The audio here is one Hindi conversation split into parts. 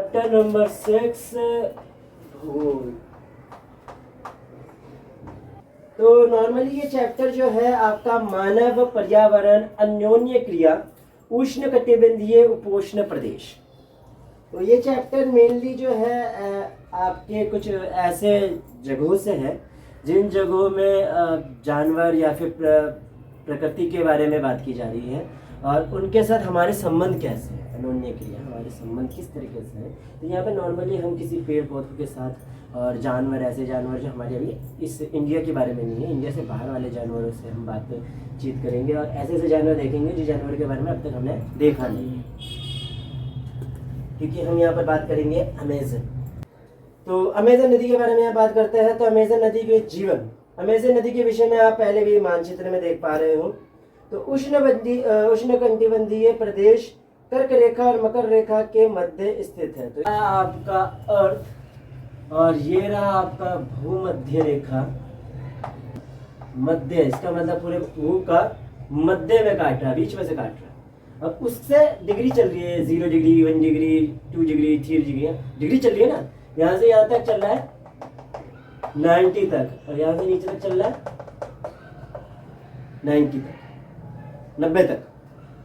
चैप्टर नंबर 6 भूगोल। तो नॉर्मली ये चैप्टर जो है आपका मानव पर्यावरण अन्योन्य क्रिया उष्ण कटिबंधीय उपोष्ण प्रदेश। तो ये चैप्टर मेनली जो है आपके कुछ ऐसे जगहों से है जिन जगहों में जानवर या फिर प्रकृति के बारे में बात की जा रही है और उनके साथ हमारे संबंध कैसे हैं, अन्योन्य क्रिया हमारे संबंध किस तरीके से हैं। तो यहाँ पे नॉर्मली हम किसी पेड़ पौधों के साथ और जानवर, ऐसे जानवर जो हमारे अभी इस इंडिया के बारे में नहीं है, इंडिया से बाहर वाले जानवरों से हम बातचीत करेंगे और ऐसे ऐसे जानवर देखेंगे जो जानवर के बारे में अब तक हमने देखा नहीं है, क्योंकि हम यहाँ पर बात करेंगे अमेज़न। तो अमेज़न नदी के बारे में यहाँ बात करते हैं। तो अमेज़न नदी के जीवन, अमेज़न नदी के विषय में आप पहले भी मानचित्र में देख पा रहे हो। तो उष्णकटिबंधीय प्रदेश कर्क रेखा और मकर रेखा के मध्य स्थित है। तो आपका अर्थ और ये रहा आपका भूमध्य रेखा, मध्य, इसका मतलब पूरे भू का मध्य में काट रहा है, बीच में से काट रहा है। अब उससे डिग्री चल रही है, 0 डिग्री, 1 डिग्री, 2 डिग्री, 3 डिग्री चल रही है ना। यहाँ से यहाँ तक चल रहा है 90 तक और यहाँ से नीचे तक चल रहा है 90 तक, 90 तक।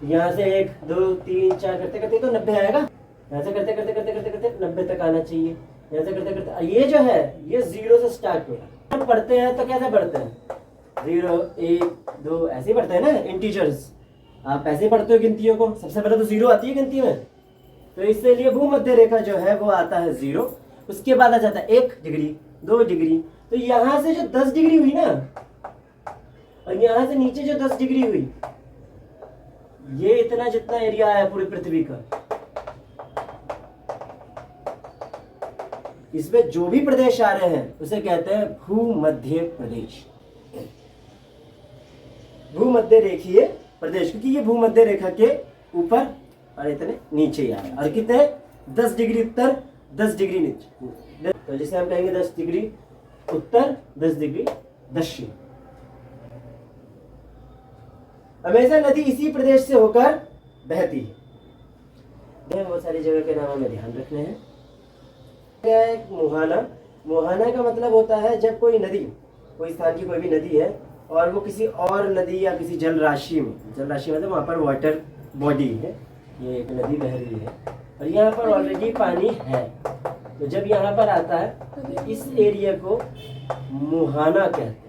यहाँ से 1 2 3 4 करते करते तो 90 आएगा। यहाँ से करते करते करते करते करते 90 तक आना चाहिए। यहाँ से करते करते ये जो है ये 0 से स्टार्ट हो रहा है। हम पढ़ते हैं तो कैसे पढ़ते हैं, 0 1 2 ऐसे ही पढ़ते हैं ना, इंटीजर्स। आप ऐसे ही पढ़ते हो गिनतियों को, सबसे पहले तो 0 आती है गिनती में। तो इसलिए भूमध्य रेखा जो है वो आता है 0, उसके बाद आ जाता है 1 डिग्री, 2 डिग्री। तो यहाँ से जो 10 डिग्री हुई ना और यहाँ से नीचे जो 10 डिग्री हुई, ये इतना जितना एरिया है पूरी पृथ्वी का, इसमें जो भी प्रदेश आ रहे हैं उसे कहते हैं भूमध्य प्रदेश, भूमध्य रेखीय प्रदेश, क्योंकि ये भूमध्य रेखा के ऊपर और इतने नीचे ही आ रहा है। और कितने 10 डिग्री उत्तर, 10 डिग्री नीचे, तो जिसे हम कहेंगे 10 डिग्री उत्तर, 10 डिग्री दक्षिण। अमेज़न नदी इसी प्रदेश से होकर बहती है। बहुत सारी जगह के नाम हमें ध्यान रखने हैं। मुहाना, मुहाना का मतलब होता है जब कोई नदी, कोई स्थान की कोई भी नदी है और वो किसी और नदी या किसी जल राशि में, जल राशि मतलब वहाँ पर वाटर बॉडी है, ये एक नदी बह रही है और यहाँ पर ऑलरेडी पानी है। तो जब यहाँ पर आता है तो इस एरिया को मुहाना कहते हैं।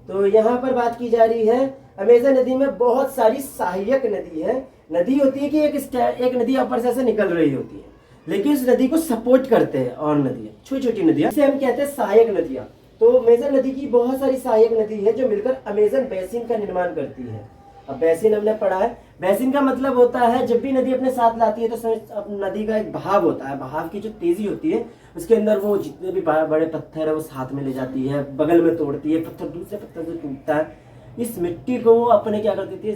तो यहाँ पर बात की जा रही है अमेज़न नदी में बहुत सारी सहायक नदी है। नदी होती है कि एक नदी ऊपर से ऐसे निकल रही होती है, लेकिन इस नदी को सपोर्ट करते हैं और नदियाँ, छोटी छोटी नदियाँ, इसे हम कहते हैं सहायक नदियाँ। तो अमेज़न नदी की बहुत सारी सहायक नदी है जो मिलकर अमेज़न बेसिन का निर्माण करती है। अब बेसिन हमने पढ़ा है, बेसिन का मतलब होता है जब भी नदी अपने साथ लाती है तो नदी का एक बहाव होता है, बहाव की जो तेजी होती है उसके अंदर वो जितने भी बड़े पत्थर है वो साथ में ले जाती है, बगल में तोड़ती है, पत्थर दूसरे पत्थर से टूटता है, इस मिट्टी को वो अपने क्या करती थी,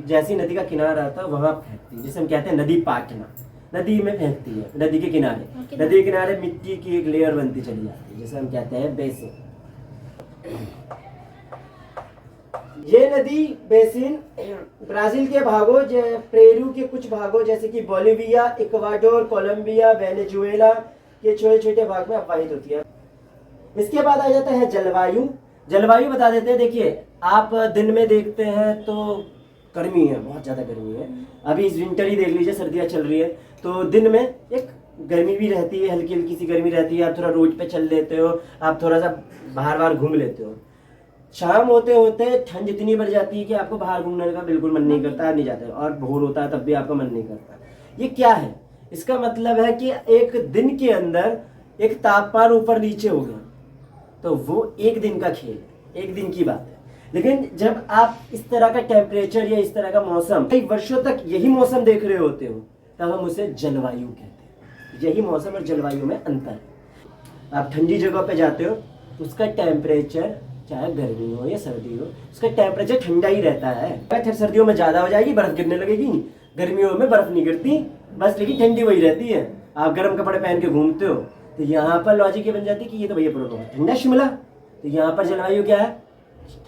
जैसी नदी का किनारा आता है वहां फेंकती है, जिसे हम कहते हैं नदी पाटना, नदी में फेंकती है, नदी के किनारे, नदी के किनारे मिट्टी की एक लेयर बनती चली जाती है जिसे हम कहते हैं बेसिन। ये नदी बेसिन ब्राजील के भागों, पेरू के कुछ भागों जैसे कि बोलिविया, इक्वाडोर, कोलंबिया, वेनेजुएला के छोटे छोटे भाग में अपवाहित होती है। इसके बाद आ जाता है जलवायु। जलवायु बता देते हैं, देखिए आप दिन में देखते हैं तो गर्मी है, बहुत ज़्यादा गर्मी है। अभी विंटर ही देख लीजिए, सर्दियाँ चल रही है तो दिन में एक गर्मी भी रहती है, हल्की हल्की सी गर्मी रहती है। आप थोड़ा रोड पे चल लेते हो, आप थोड़ा सा बाहर घूम लेते हो। शाम होते होते ठंड इतनी बढ़ जाती है कि आपको बाहर घूमने का बिल्कुल मन नहीं करता, आप नहीं जाते। और भोर होता है तब भी आपका मन नहीं करता। ये क्या है, इसका मतलब है कि एक दिन के अंदर एक तापमान ऊपर नीचे हो गया तो वो एक दिन का खेल है, एक दिन की बात है। लेकिन जब आप इस तरह का टेम्परेचर या इस तरह का मौसम कई वर्षों तक यही मौसम देख रहे होते हो तब हम उसे जलवायु कहते हैं। यही मौसम और जलवायु में अंतर है। आप ठंडी जगह पे जाते हो उसका टेम्परेचर चाहे गर्मी हो या सर्दी हो उसका टेम्परेचर ठंडा ही रहता है। सर्दियों में ज़्यादा हो जाएगी, बर्फ गिरने लगेगी, गर्मियों में बर्फ नहीं गिरती बस, लेकिन ठंडी वही रहती है। आप गर्म कपड़े पहन के घूमते हो तो यहाँ पर लॉजिक ये बन जाती है कि ये तो भैया ठंडा शिमला। तो यहाँ पर जलवायु क्या है,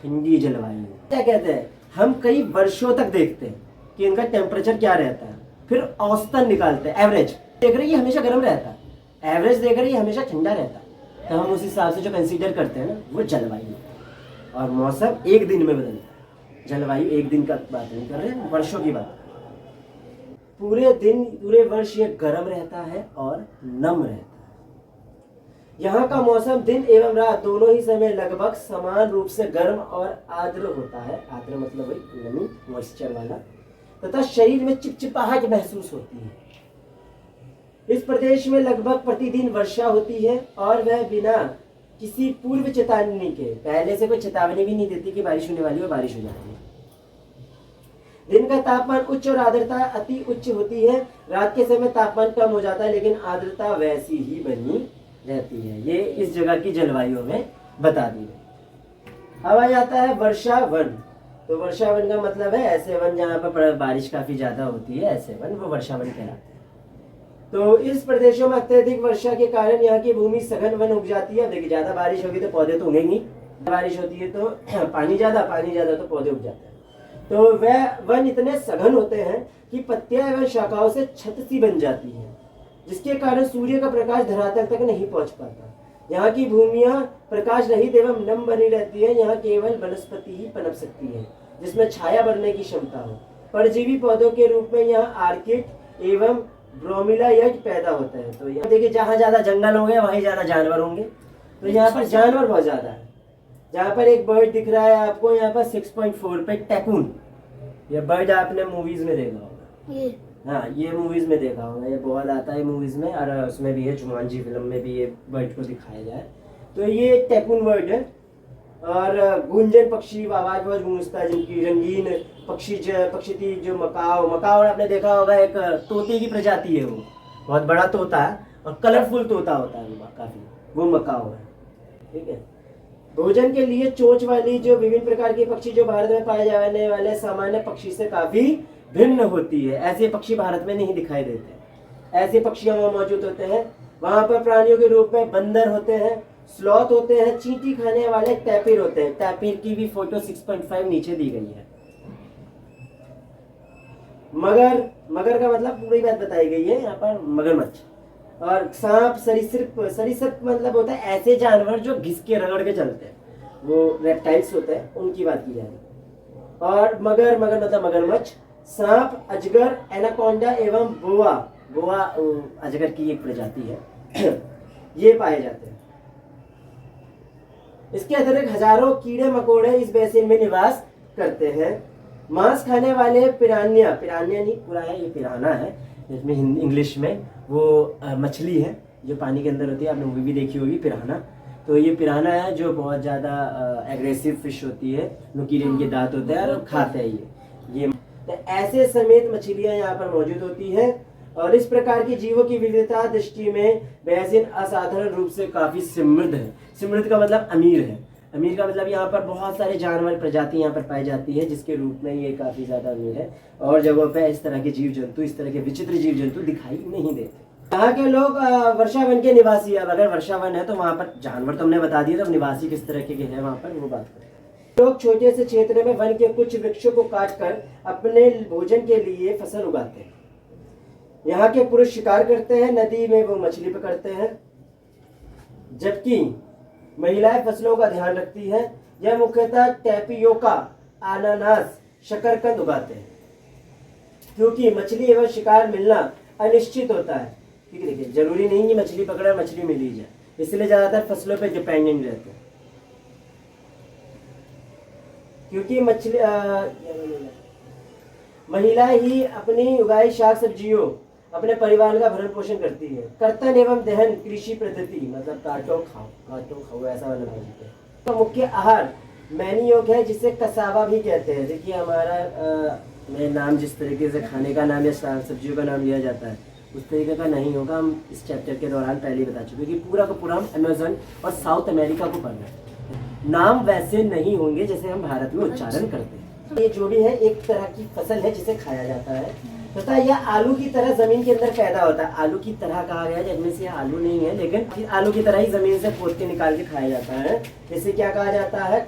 ठंडी जलवायु। क्या कहते हैं, हम कई वर्षों तक देखते हैं कि इनका टेम्परेचर क्या रहता है, फिर औसतन निकालते हैं, एवरेज देख रहे हैं ये हमेशा गर्म रहता है, एवरेज देख रहे हैं ये हमेशा ठंडा रहता है, तो हम उस हिसाब से जो कंसीडर करते हैं ना वो जलवायु। और मौसम एक दिन में बदलता है, जलवायु एक दिन का बात नहीं कर रहे हैं, वर्षों की बात। पूरे दिन पूरे वर्ष ये गर्म रहता है और नम रहता है। यहाँ का मौसम दिन एवं रात दोनों ही समय लगभग समान रूप से गर्म और आर्द्र होता है। आर्द्र मतलब वही नमी, मॉइस्चर वाला, तथा शरीर में चिपचिपाहट महसूस होती है। इस प्रदेश में लगभग प्रतिदिन वर्षा होती है और वह बिना किसी पूर्व चेतावनी के, पहले से कोई चेतावनी भी नहीं देती कि बारिश होने वाली है, बारिश हो जाती है। दिन का तापमान उच्च और आर्द्रता अति उच्च होती है। रात के समय तापमान कम हो जाता है लेकिन आर्द्रता वैसी ही बनी रहती है। ये इस जगह की जलवायु में बता दी है। अब आ जाता है वर्षा वन। तो वर्षा वन का मतलब है ऐसे वन जहाँ पर बारिश काफी ज्यादा होती है, ऐसे वन, वो वर्षा वन कहलाते हैं। तो इस प्रदेशों में अत्यधिक वर्षा के कारण यहाँ की भूमि सघन वन उग जाती है। देखिए ज्यादा बारिश होगी तो पौधे तो उगेंगे, बारिश होती है तो पानी ज्यादा तो पौधे उग जाते हैं। तो वह वन इतने सघन होते हैं कि पत्तियां एवं शाखाओं से छत सी बन जाती है, जिसके कारण सूर्य का प्रकाश धरातल तक नहीं पहुंच पाता। यहाँ की भूमियां प्रकाश रहित एवं नम बनी रहती है। यहाँ केवल वनस्पति ही पनप सकती है जिसमें छाया बढ़ने की क्षमता हो। परजीवी पौधों के रूप में यहाँ आर्किड एवं ब्रोमिलाइट पैदा होते हैं। तो यहाँ देखिए जहाँ ज्यादा जंगल होंगे वहीं ज्यादा जानवर होंगे। तो यहाँ पर जानवर बहुत ज्यादा है। जहाँ पर एक बर्ड दिख रहा है आपको यहाँ पर 6.4 पे टैकून, ये बर्ड आपने मूवीज में देखा होगा। हाँ, ये मूवीज में देखा होगा, ये बहुत आता है मूवीज में, और उसमें भी है, जुमानजी फिल्म में भी ये बर्ड को दिखाया जाए। तो ये टैकून बर्ड है। और गुंजन पक्षी, आवाज बहुत गूंजता है, जिनकी रंगीन पक्षी थी जो मकाओ आपने देखा होगा, एक तोते की प्रजाति है, वो बहुत बड़ा तोता है और कलरफुल तोता होता है वो काफी, वो मकाओ है। ठीक है। भोजन के लिए चोंच वाली जो विभिन्न प्रकार के पक्षी जो भारत में पाए जाने वाले सामान्य पक्षी से काफी भिन्न होती है। ऐसे पक्षी भारत में नहीं दिखाई देते। ऐसे पक्षी वहाँ मौजूद होते हैं। वहां पर प्राणियों के रूप में बंदर होते हैं, स्लॉथ होते हैं, चींटी खाने वाले टैपिर होते हैं। टैपिर की भी फोटो 6.5 नीचे दी गई है। मगर का मतलब पूरी बात बताई गई है यहाँ पर, मगरमच्छ। और सांप, सरीसृप मतलब होता है ऐसे जानवर जो घिस के रगड़ के चलते हैं, वो रेप्टाइल्स होते हैं, उनकी बात की जा रही है। और मगर मतलब मगरमच्छ, सांप, अजगर, एनाकोंडा एवं बोआ अजगर की एक प्रजाति है ये पाए जाते हैं। इसके अतिरिक्त हजारों कीड़े मकोड़े इस बेसिन में निवास करते हैं। मांस खाने वाले पिरान्या नहीं पूरा है, ये पिराना है इसमें इंग्लिश में, वो मछली है जो पानी के अंदर होती है। आपने मूवी भी देखी होगी पिराना। तो ये पिराना है जो बहुत ज़्यादा एग्रेसिव फिश होती है, नुकीले इनके दांत होते हैं और खाते हैं ये तो ऐसे समेत मछलियाँ यहाँ पर मौजूद होती हैं। और इस प्रकार की जीवों की विविधता दृष्टि में बेसिन असाधारण रूप से काफ़ी समृद्ध है। समृद्ध का मतलब अमीर है। अमीर का मतलब यहाँ पर बहुत सारे जानवर प्रजाति यहाँ पर पाई जाती है, जिसके रूप में ये काफ़ी ज़्यादा अमीर है। और जगहों पे इस तरह के जीव जंतु, इस तरह के विचित्र जीव जंतु दिखाई नहीं देते। यहाँ के लोग वर्षा वन के निवासी। अब अगर वर्षा वन है तो वहाँ पर जानवर तो हमने बता दिया, तो निवासी किस तरह के हैं वहाँ पर वो बात करें। लोग छोटे से क्षेत्र में वन के कुछ वृक्षों को काटकर अपने भोजन के लिए फसल उगाते हैं। यहाँ के पुरुष शिकार करते हैं, नदी में वो मछली पकड़ते हैं, जबकि महिलाएं फसलों का ध्यान रखती है। यह मुख्यतः टैपियोका, अनानास, शकरकंद उगाते हैं, क्योंकि मछली एवं शिकार मिलना अनिश्चित होता है। ठीक है, देखिए जरूरी नहीं कि मछली पकड़े मछली मिल ही जाए, इसलिए ज्यादातर फसलों पे डिपेंडेंट रहते हैं। क्योंकि महिलाएं ही अपनी उगाई शाक सब्जियों अपने परिवार का भरण पोषण करती है। कर्तन एवं दहन कृषि पद्धति मतलब काटो खाओ ऐसा वाला है। तो मुख्य आहार मैनियोग है, जिसे कसावा भी कहते हैं। देखिए हमारा में नाम जिस तरीके से खाने का नाम या सब्जियों का नाम लिया जाता है उस तरीके का नहीं होगा। हम इस चैप्टर के दौरान पहले ही बता चुके कि पूरा का पूरा हम अमेज़न और साउथ अमेरिका को पढ़ना है। नाम वैसे नहीं होंगे जैसे हम भारत में उच्चारण करते हैं। ये जो भी है एक तरह की फसल है जिसे खाया जाता है, तथा यह आलू की तरह जमीन के अंदर पैदा होता है। आलू की तरह कहा गया है, जिसमें से आलू नहीं है, लेकिन आलू की तरह ही जमीन से खोद के निकाल के खाया जाता है। इसे क्या कहा जाता है,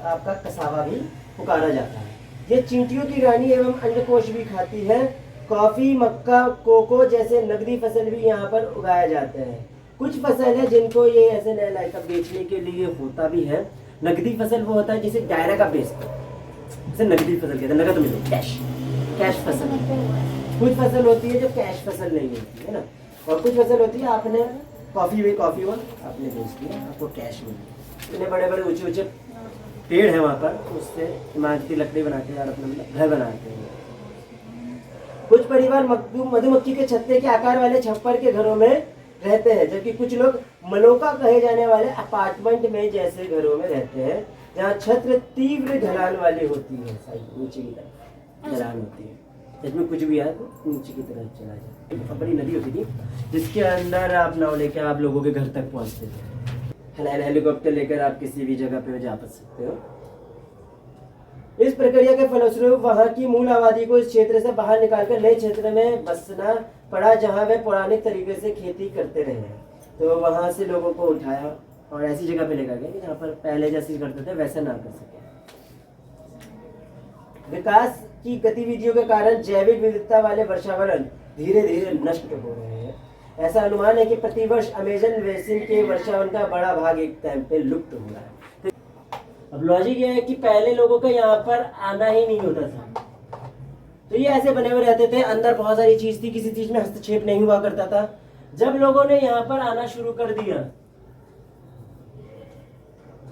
आपका कसावा भी पुकारा जाता है। ये चींटियों की रानी एवं अंडकोश भी खाती है। कॉफी, मक्का, कोको जैसे नकदी फसल भी यहाँ पर उगाए जाते हैं। कुछ फसल है जिनको ये ऐसे लाइक बेचने के लिए होता भी है। नकदी फसल वो होता है जिसे डायरेक्ट आप बेचते हो, जैसे नकदी फसल कहते हैं, नकद मिले, कैश फसल। कुछ फसल होती है जो कैश फसल नहीं होती है ना, और कुछ फसल होती है आपने कॉफी हुआ आपने बेच दिया, आपको कैश मिले। इतने बड़े बड़े ऊंचे ऊंचे पेड़ है वहाँ पर, उससे इमारती लकड़ी बनाते हैं और अपना मतलब घर बनाते हैं। कुछ परिवार मधुमक्खी के छत्ते के आकार वाले छप्पर के घरों में रहते हैं, जबकि कुछ लोग मलोका कहे जाने वाले अपार्टमेंट में जैसे घरों में रहते हैं, जहाँ छत तीव्र ढलान वाली होती है, नीचे की तरफ ढलान होती है, जिसमें कुछ भी आए तो नीचे की तरफ चला जाए। बहुत बड़ी नदी होती थी जिसके अंदर आप नाव लेकर आप लोगों के घर तक पहुँचते थे। हेलीकॉप्टर लेकर आप किसी भी जगह पे जा सकते हो। इस प्रक्रिया के फलस्वरूप वहाँ की मूल आबादी को इस क्षेत्र से बाहर निकालकर नए क्षेत्र में बसना पड़ा, जहाँ वे पौराणिक तरीके से खेती करते रहे हैं। तो वहाँ से लोगों को उठाया और ऐसी जगह पे लेकर गया कि जहाँ पर पहले जैसे करते थे वैसे ना कर सके। विकास की गतिविधियों के कारण जैविक विविधता वाले वर्षावरण धीरे धीरे नष्ट हो रहे हैं। ऐसा अनुमान है कि प्रतिवर्ष अमेजन बेसिन के वर्षावन का बड़ा भाग एक टाइम पे लुप्त हो रहा है। अब लॉजिक ये है कि पहले लोगों का यहाँ पर आना ही नहीं होता था, तो ये ऐसे बने हुए रहते थे, अंदर बहुत सारी चीज थी, किसी चीज में हस्तक्षेप नहीं हुआ करता था। जब लोगों ने यहाँ पर आना शुरू कर दिया,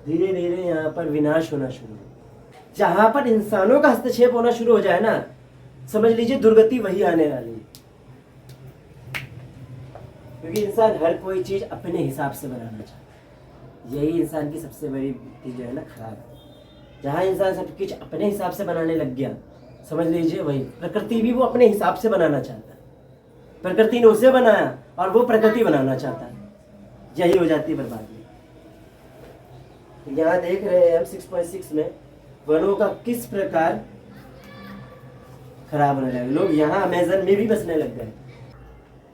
धीरे धीरे यहाँ पर विनाश होना शुरू हुआ। जहां पर इंसानों का हस्तक्षेप होना शुरू हो जाए ना, समझ लीजिए दुर्गति वही आने वाली है, क्योंकि इंसान हर कोई चीज अपने हिसाब से बनाना चाहता है। यही इंसान की सबसे बड़ी चीज जो है ना खराब है। जहाँ इंसान सब कुछ अपने हिसाब से बनाने लग गया, समझ लीजिए वही प्रकृति भी वो अपने हिसाब से बनाना चाहता है। प्रकृति ने उसे बनाया और वो प्रकृति बनाना चाहता है, यही हो जाती है बर्बादी। यहाँ देख रहे हैं हम 6.6 में वनों का किस प्रकार खराब होने लगे। लोग यहाँ अमेजन में भी बसने लग गए।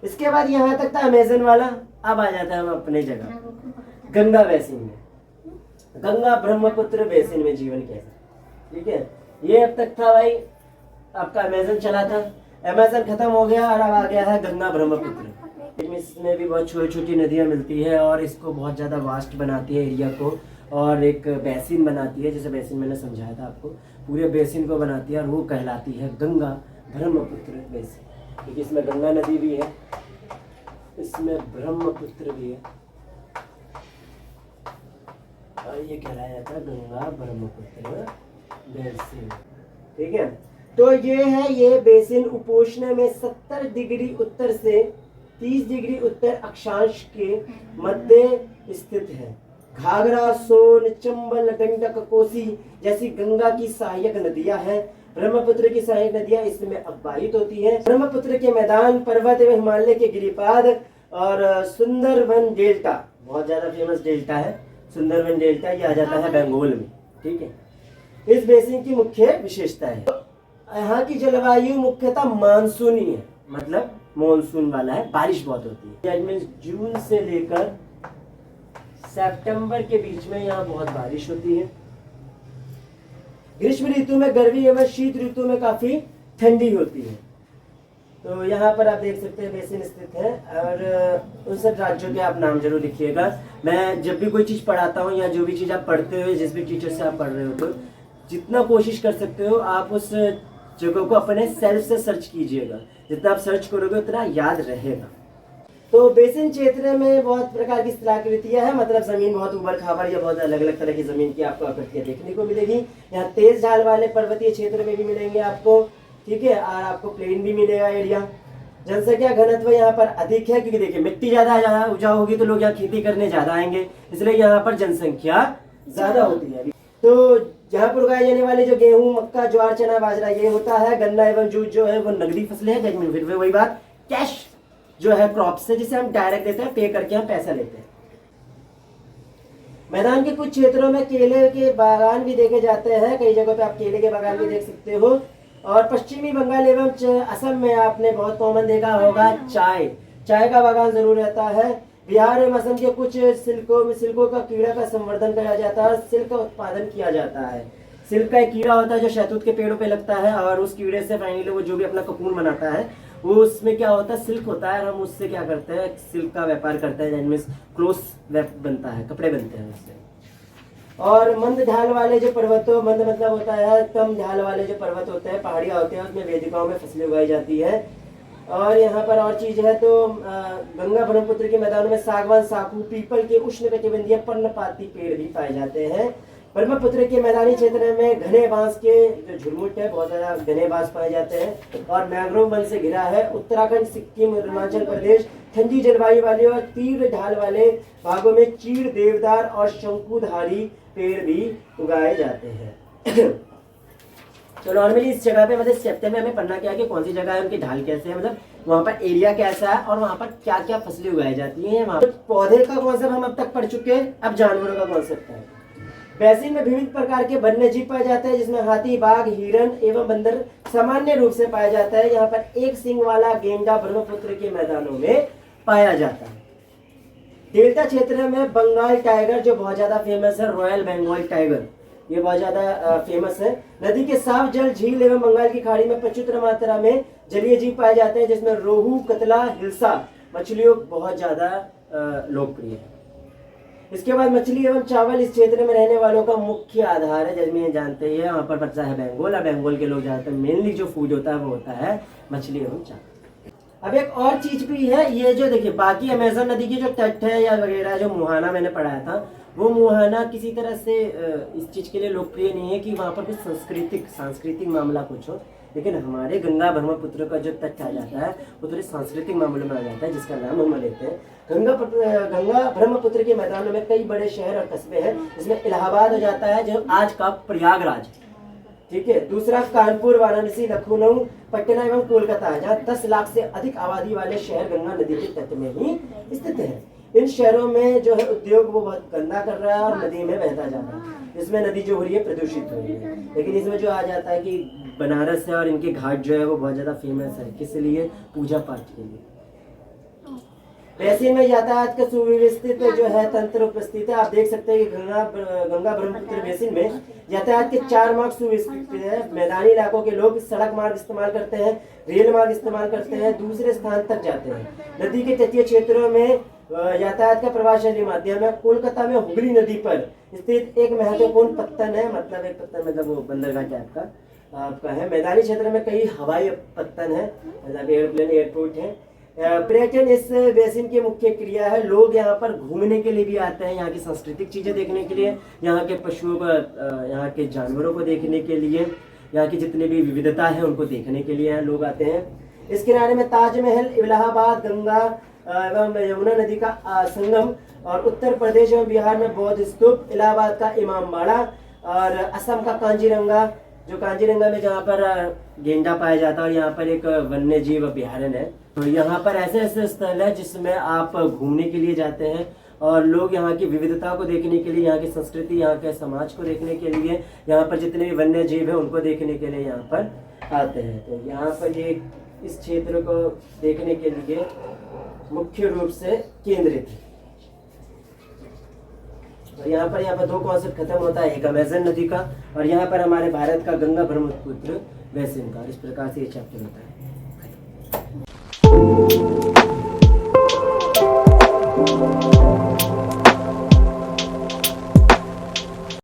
इसके बाद यहाँ तक था अमेजन वाला, अब आ जाता है हम अपने जगह गंगा बेसिन में। गंगा ब्रह्मपुत्र बेसिन में जीवन कैसा, ठीक है। ये अब तक था भाई आपका अमेजन चला था, अमेजन खत्म हो गया और अब आ गया है गंगा ब्रह्मपुत्र। इसमें भी बहुत छोटी छोटी नदियाँ मिलती है और इसको बहुत ज़्यादा वास्ट बनाती है एरिया को, और एक बेसिन बनाती है, जैसे बेसिन मैंने समझाया था आपको, पूरे बेसिन को बनाती है और वो कहलाती है गंगा ब्रह्मपुत्र बेसिन। क्योंकि इसमें गंगा नदी भी है, इसमें ब्रह्मपुत्र भी है, और ये कहलाया जाता है गंगा ब्रह्मपुत्र बेसिन, ठीक है। तो ये है, ये बेसिन उपोष्ण में 70 डिग्री उत्तर से 30 डिग्री उत्तर अक्षांश के मध्य स्थित है। घाघरा, सोन, चंबल, गंडक, कोसी जैसी गंगा की सहायक नदियां हैं। ब्रह्मपुत्र की सहायक नदियां इसमें अववाहित होती हैं। ब्रह्मपुत्र के मैदान, पर्वत एवं हिमालय के गिरिपाद और सुंदरवन डेल्टा, बहुत ज्यादा फेमस डेल्टा है सुंदरवन डेल्टा, ये आ जाता है बंगाल में, ठीक है। इस बेसिन की मुख्य विशेषता है, यहाँ की जलवायु मुख्यतः मानसूनी है, मतलब मॉनसून वाला है, बारिश बहुत होती है। दैट मींस जून से लेकर सितंबर के बीच में यहाँ बहुत बारिश होती है। ग्रीष्म ऋतु में गर्मी एवं शीत ऋतु में काफी ठंडी होती है। तो यहाँ पर आप देख सकते हैं बेसिन स्थित है, और उन सब राज्यों के आप नाम जरूर लिखिएगा। मैं जब भी कोई चीज पढ़ाता हूँ या जो भी चीज आप पढ़ते हो, जिस भी टीचर से आप पढ़ रहे हो, तो जितना कोशिश कर सकते हो आप उस जगह को अपने सेल्फ से सर्च कीजिएगा। जितना आप सर्च करोगे उतना याद रहेगा। तो बेसिन क्षेत्र में बहुत प्रकार की स्थलाकृतियां हैं, मतलब जमीन बहुत उबड़ खाबड़ या बहुत अलग अलग तरह की जमीन की आपको आकृतियां देखने को मिलेगी। यहाँ तेज ढाल वाले पर्वतीय क्षेत्र में भी मिलेंगे आपको, ठीक है, और आपको प्लेन भी मिलेगा एरिया। जनसंख्या घनत्व यहाँ पर अधिक है, क्योंकि देखिए मिट्टी ज्यादा उपजाऊ होगी तो लोग यहाँ खेती करने ज्यादा आएंगे, इसलिए यहाँ पर जनसंख्या ज्यादा होती है। तो यहाँ पर उगाए जाने वाले जो गेहूं, मक्का, ज्वार, चना, बाजरा ये होता है। गन्ना एवं जूट जो है वो नगदी फसलें हैं। फिर वही बात, कैश जो है क्रॉप्स है, जिसे हम डायरेक्ट देते हैं, पे करके हम पैसा लेते हैं। मैदान के कुछ क्षेत्रों में केले के बागान भी देखे जाते हैं, कई जगहों पे आप केले के बागान भी देख सकते हो। और पश्चिमी बंगाल एवं असम में आपने बहुत कॉमन देखा होगा चाय का बागान जरूर रहता है। बिहार एवं असम के कुछ सिल्कों का कीड़ा का संवर्धन किया जाता है और सिल्क का उत्पादन किया जाता है। सिल्क का एक कीड़ा होता है जो शहतूत के पेड़ों पे लगता है, और उस कीड़े से फाइनली वो जो भी अपना ककून बनाता है, वो उसमें क्या होता है, सिल्क होता है, और हम उससे क्या करते हैं, सिल्क का व्यापार करते हैं, जिनमें क्लोथ वेब बनता है, कपड़े बनते हैं उससे। और मंद ढाल वाले जो पर्वतों, मंद मतलब होता है कम ढाल वाले जो पर्वत होते हैं, पहाड़ियाँ होते हैं, उसमें वेदिकाओं में फसलें उगाई जाती है। और यहाँ पर और चीज है तो गंगा ब्रह्मपुत्र के मैदानों में सागवान, साखू, पीपल के उष्णकटिबंधीय पर्णपाती पेड़ भी पाए जाते हैं। ब्रह्मपुत्र के मैदानी क्षेत्र में घने बांस के जो झुरमुट है, बहुत ज्यादा घने बांस पाए जाते हैं, और मैंग्रोव वन से घिरा है। उत्तराखंड, सिक्किम, अरुणाचल प्रदेश ठंडी जलवायु वाले और तीव्र ढाल वाले भागों में चीड़, देवदार और शंकुधारी पेड़ भी उगाए जाते हैं। तो नॉर्मली इस जगह पे मतलब इस चैप्टर में हमें पढ़ना क्या है कि कौन सी जगह है, उनकी ढाल कैसे है, मतलब वहाँ पर एरिया कैसा है, और वहाँ पर क्या क्या फसलें उगाई जाती हैं। वहाँ पर पौधे का कॉन्सेप्ट हम अब तक पढ़ चुके हैं, अब जानवरों का कॉन्सेप्ट है। बेसिन में विविध प्रकार के वन्य जीव पाए जाते हैं, जिसमें हाथी, बाघ, हिरण एवं बंदर सामान्य रूप से पाया जाता है। यहाँ पर एक सींग वाला गेंडा ब्रह्मपुत्र के मैदानों में पाया जाता है। डेल्टा क्षेत्र में बंगाल टाइगर जो बहुत ज्यादा फेमस है, रॉयल बंगाल टाइगर, ये बहुत ज्यादा फेमस है। नदी के साफ जल, झील एवं बंगाल की खाड़ी में प्रचुर मात्रा में जलीय जीव पाए जाते हैं, जिसमें रोहू, कतला, हिल्सा मछलियों बहुत ज्यादा लोकप्रिय है। इसके बाद मछली एवं चावल इस क्षेत्र में रहने वालों का मुख्य आधार है, जैसे में जानते हैं वहाँ पर पड़ता है बंगाल, और बंगाल के लोग ज्यादातर मेनली जो फूड होता है वो होता है मछली एवं चावल। अब एक और चीज भी है, ये जो देखिए बाकी अमेज़न नदी की जो तट है या वगैरह जो मुहाना मैंने पढ़ाया था, वो मुहाना किसी तरह से इस चीज के लिए लोकप्रिय नहीं है कि वहाँ पर कुछ सांस्कृतिक मामला कुछ हो, लेकिन हमारे गंगा ब्रह्मपुत्र का जो तट आ जाता है वो थोड़े सांस्कृतिक मामलों में आ जाता है, जिसका नाम हम लेते हैं गंगा ब्रह्मपुत्र के मैदानों में कई बड़े शहर और कस्बे हैं, जिसमें इलाहाबाद हो जाता है जो आज का प्रयागराज, ठीक है। दूसरा कानपुर, वाराणसी, लखनऊ, पटना एवं कोलकाता है, जहाँ 10 लाख से अधिक आबादी वाले शहर गंगा नदी के तट में ही स्थित हैं। इन शहरों में जो है उद्योग वो बहुत गंदा कर रहा है और नदी में बहता जा रहा है, इसमें नदी जो हो रही है प्रदूषित हो रही है। लेकिन इसमें जो आ जाता है कि बनारस है और इनके घाट जो है वो बहुत ज्यादा फेमस है, किस लिए, पूजा पाठ के लिए। बेसिन में यातायात का सुव्यवस्थित जो है तंत्र उपस्थित है। आप देख सकते हैं कि गंगा ब्रह्मपुत्र बेसिन में यातायात के 4 मार्ग सुव्यवस्थित है। मैदानी इलाकों के लोग सड़क मार्ग इस्तेमाल करते हैं, रेल मार्ग इस्तेमाल करते हैं, दूसरे स्थान तक जाते हैं। नदी के तटीय क्षेत्रों में यातायात का प्रभावशाली माध्यम है। कोलकाता में हुगली नदी पर स्थित एक महत्वपूर्ण पत्तन है, मतलब एक पत्तन मतलब वो बंदरगाह टाइप का आपका है। मैदानी क्षेत्र में कई हवाई पत्तन है, मतलब एयरप्लेन, एयरपोर्ट है। पर्यटन इस बेसिन की मुख्य क्रिया है। लोग यहाँ पर घूमने के लिए भी आते हैं, यहाँ की सांस्कृतिक चीजें देखने के लिए, यहाँ के पशुओं का, यहाँ के जानवरों को देखने के लिए, यहाँ की जितनी भी विविधता है उनको देखने के लिए यहाँ लोग आते हैं। इस किनारे में ताजमहल, इलाहाबाद, गंगा एवं यमुना नदी का संगम, और उत्तर प्रदेश एवं बिहार में बौद्ध स्तूप, इलाहाबाद का इमामबाड़ा, और असम का कांजीरंगा, जो कांजीरंगा में जहाँ पर गेंडा पाया जाता है, और यहाँ पर एक वन्य जीव अभ्यारण्य है। तो यहाँ पर ऐसे ऐसे स्थल है जिसमें आप घूमने के लिए जाते हैं, और लोग यहाँ की विविधता को देखने के लिए, यहाँ की संस्कृति, यहाँ के समाज को देखने के लिए, यहाँ पर जितने भी वन्य जीव है उनको देखने के लिए यहाँ पर आते हैं। तो यहाँ पर ये इस क्षेत्र को देखने के लिए मुख्य रूप से केंद्रित है। और यहाँ पर 2 कॉन्सेप्ट खत्म होता है, एक अमेज़न नदी का और यहाँ पर हमारे भारत का गंगा ब्रह्मपुत्र बेसिन का। इस प्रकार से ये चैप्टर होता है।